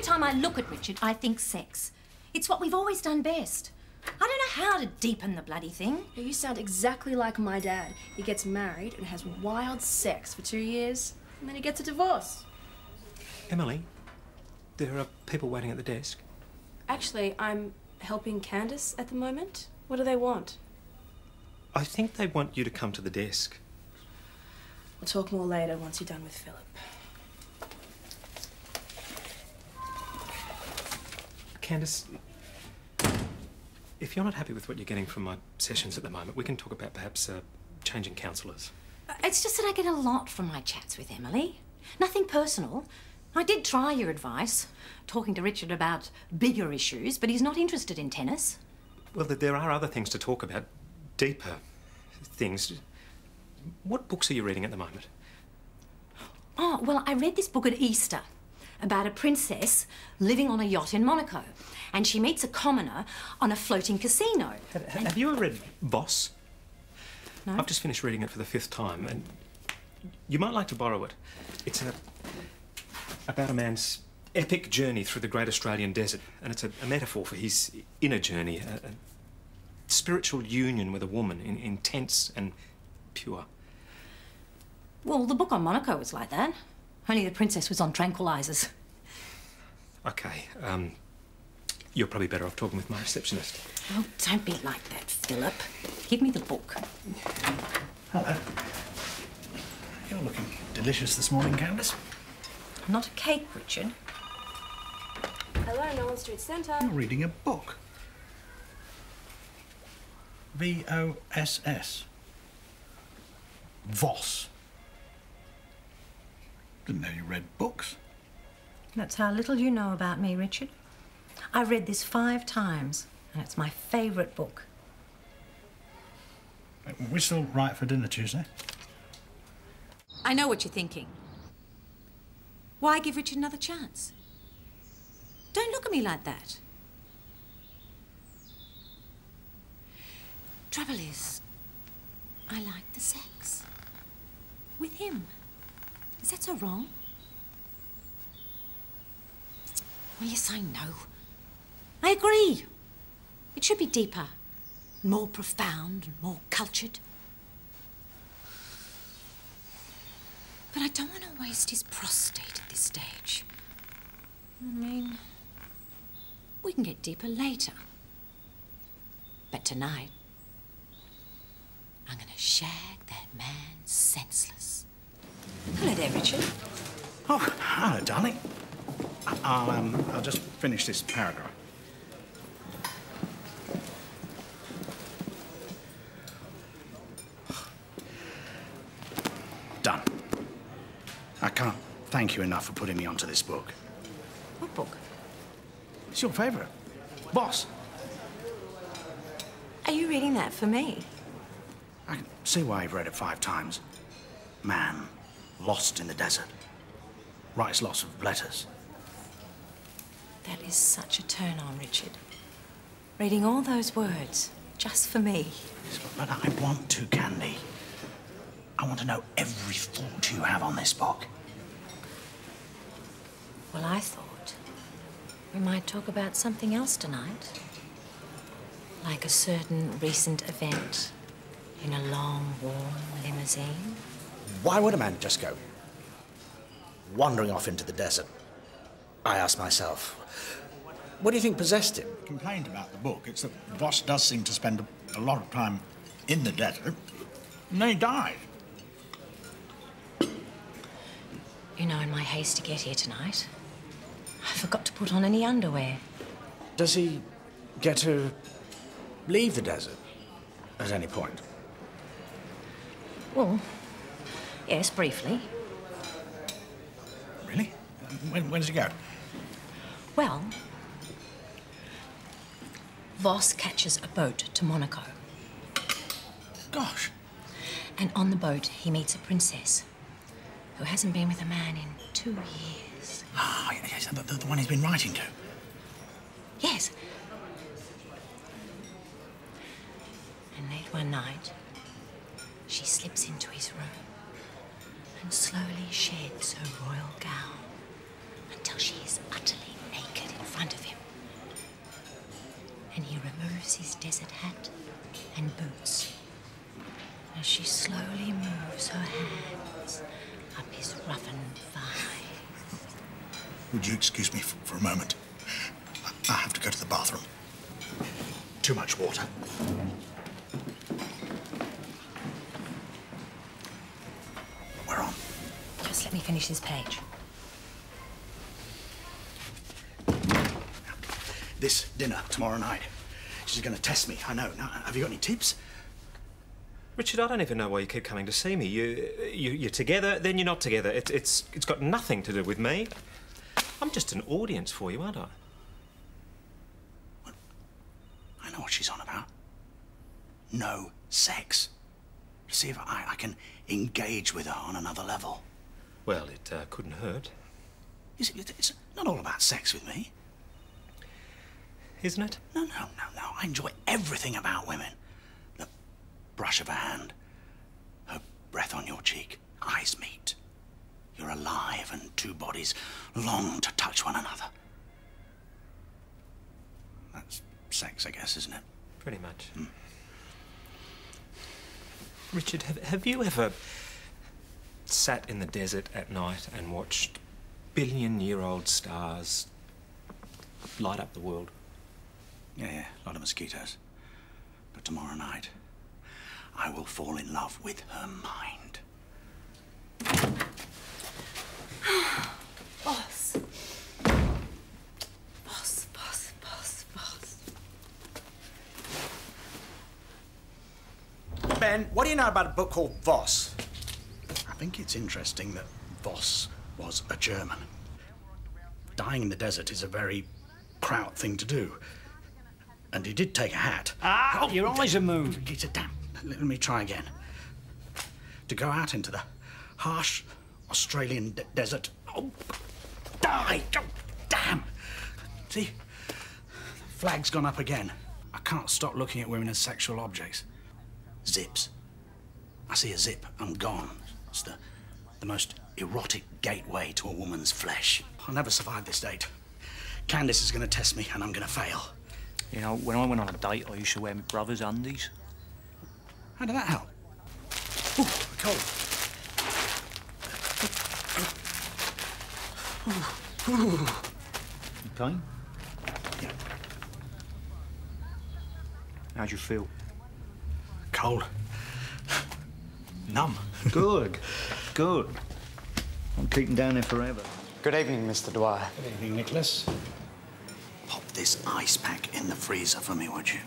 time I look at Richard, I think sex. It's what we've always done best. I don't know how to deepen the bloody thing. You sound exactly like my dad. He gets married and has wild sex for 2 years, and then he gets a divorce. Emily, there are people waiting at the desk. Actually, I'm helping Candace at the moment. What do they want? I think they want you to come to the desk. We'll talk more later once you're done with Philip. Candace, if you're not happy with what you're getting from my sessions at the moment, we can talk about perhaps changing counsellors. It's just that I get a lot from my chats with Emily. Nothing personal. I did try your advice, talking to Richard about bigger issues, but he's not interested in tennis. Well, there are other things to talk about, deeper things. What books are you reading at the moment? Oh, well, I read this book at Easter about a princess living on a yacht in Monaco, and she meets a commoner on a floating casino. Have you ever read Voss? No. I've just finished reading it for the 5th time, and you might like to borrow it. It's about a man's epic journey through the great Australian desert, and it's a metaphor for his inner journey, a spiritual union with a woman, intense and pure. Well, the book on Monaco was like that. Only the princess was on tranquilizers. Okay, you're probably better off talking with my receptionist. Oh, don't be like that, Philip. Give me the book. Hello. You're looking delicious this morning, Candace. Not a cake, Richard. Hello, Nolan Street Centre. You're reading a book. V-O-S-S. Voss. Didn't know you read books. That's how little you know about me, Richard. I read this 5 times, and it's my favourite book. We're still right for dinner Tuesday. I know what you're thinking. Why give Richard another chance? Don't look at me like that. Trouble is, I like the sex. With him. Is that so wrong? Well, yes, I know. I agree. It should be deeper, more profound and more cultured. But I don't want to waste his prostate at this stage. I mean, we can get deeper later. But tonight, I'm going to shag that man senseless. Hello there, Richard. Oh, hello, darling. I'll just finish this paragraph. Done. I can't thank you enough for putting me onto this book. What book? It's your favourite. Voss. Are you reading that for me? I can see why you've read it 5 times. Man, lost in the desert. Writes lots of letters. That is such a turn on, Richard. Reading all those words, just for me. But I want to, Candy. I want to know every thought you have on this book. Well, I thought we might talk about something else tonight. Like a certain recent event in a long, warm limousine. Why would a man just go wandering off into the desert? I ask myself. What do you think possessed him? Complained about the book. It's that Voss does seem to spend a lot of time in the desert, and then he died. You know, in my haste to get here tonight, I forgot to put on any underwear. Does he get to leave the desert at any point? Well, yes, briefly. Really? When does he go? Well, Voss catches a boat to Monaco. Gosh. And on the boat, he meets a princess who hasn't been with a man in 2 years. Ah, yes, the one he's been writing to. Yes. And late one night, she slips into his room and slowly sheds her royal gown until she is utterly naked. removes his desert hat and boots. As she slowly moves her hands up his roughened thighs. Would you excuse me for a moment? I have to go to the bathroom. Too much water. We're on. Just let me finish this page. This dinner tomorrow night. She's going to test me, I know. Now, have you got any tips? Richard, I don't even know why you keep coming to see me. You're together, then you're not together. It's got nothing to do with me. I'm just an audience for you, aren't I? Well, I know what she's on about. No sex. See if I can engage with her on another level. Well, it couldn't hurt. It's not all about sex with me. Isn't it? No. I enjoy everything about women. The brush of a hand, her breath on your cheek, eyes meet. You're alive and two bodies long to touch one another. That's sex, I guess, isn't it? Pretty much. Richard, have you ever sat in the desert at night and watched billion-year-old stars light up the world? Yeah, a lot of mosquitoes. But tomorrow night, I will fall in love with her mind. Voss. Voss. Ben, what do you know about a book called Voss? I think it's interesting that Voss was a German. Dying in the desert is a very proud thing to do. And he did take a hat. Your eyes are moving. Peter, damn. Let me try again. To go out into the harsh Australian desert. Oh, die! Oh, damn! See? The flag's gone up again. I can't stop looking at women as sexual objects. Zips. I see a zip, I'm gone. It's the most erotic gateway to a woman's flesh. I'll never survive this date. Candice is going to test me, and I'm going to fail. You know, when I went on a date, I used to wear my brother's undies. How did that help? Ooh, cold. You pain? Yeah. How'd you feel? Cold. Numb. Good. I'm keeping down there forever. Good evening, Mr. Dwyer. Good evening, Nicholas. Pop this ice pack in the freezer for me, would you?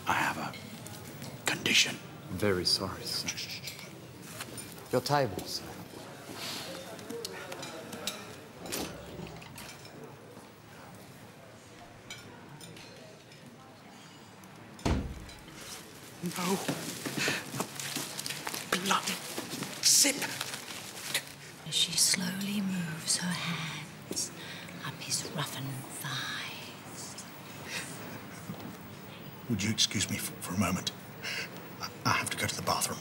I have a condition. I'm very sorry, sir. Your table, sir. No. Bloody zip. As she slowly moves her hands up his roughened thighs. Would you excuse me for a moment? I have to go to the bathroom.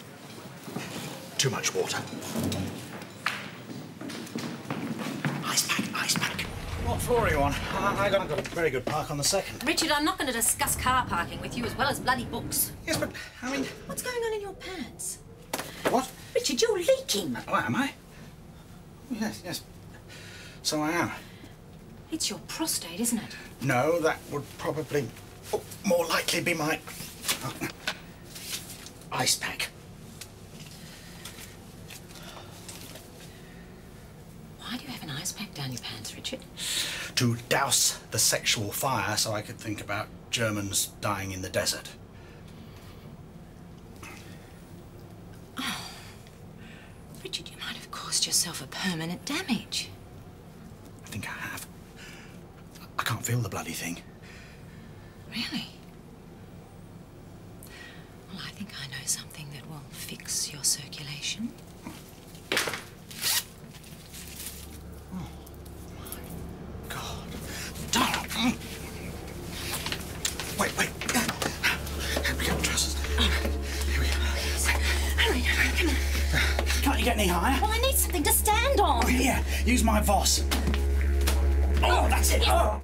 Too much water. Ice pack. What floor are you on? I got a very good park on the second. Richard, I'm not going to discuss car parking with you as well as bloody books. Yes, but, I mean... What's going on in your pants? What? Richard, you're leaking. Oh, am I? Yes. So I am. It's your prostate, isn't it? No, that would probably more likely be my ice pack. Why do you have an ice pack down your pants, Richard? To douse the sexual fire so I could think about Germans dying in the desert. Oh. Richard, you might have caused yourself a permanent damage. I think I have. I can't feel the bloody thing. Really? Well, I think I know something that will fix your circulation. God. Wait. We got trousers. Here we go. Hurry, come on. Can't you get any higher? Well, I need something to stand on. Oh, here. Use my Voss. Oh, that's it. Oh.